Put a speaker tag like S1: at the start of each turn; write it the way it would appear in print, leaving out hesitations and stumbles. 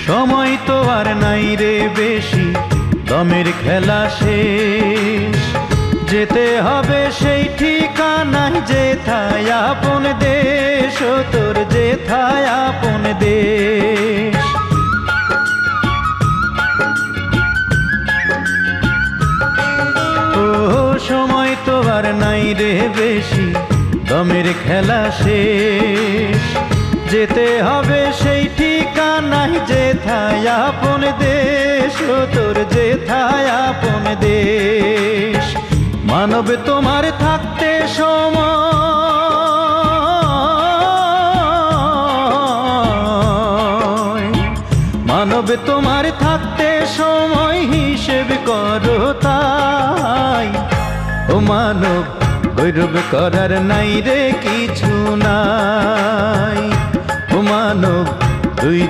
S1: সময় তো আর নাই রে বেশি, দমের খেলা শেষ। যেতে হবে সেই ঠিকানায় যেথায় আপন দেশ, ও তোর যেথায় আপন দেশ। ও সময় তো আর নাই রে বেশি, দমের খেলা শেষ। যেতে হবে সেই ঠিকানায় যেথায় আপন দেশ, ও তোর যেথায় আপন দেশ। মানব তোমার থাকতে সময়, মানব তোমার থাকতে সময় হিসেব করো তাই। ও মানব গৌরব করার নাই রে কিছু নাই। ও মানব দুই